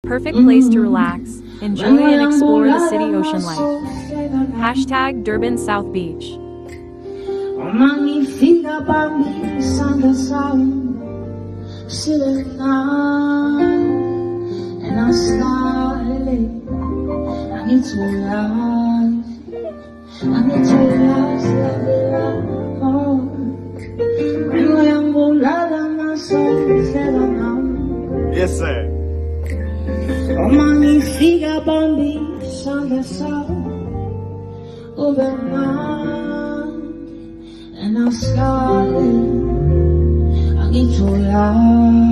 perfect place to relax, enjoy and explore the city ocean life. Hashtag Durban South Beach. Magnifica bambini Santa Sound, sitting down, and I started. I need to realize, love it all. When I'm volada, my soul said I'm. Yes, sir. Oh, magnifica bambini Santa Sound, overnight. And I started, I need to lie.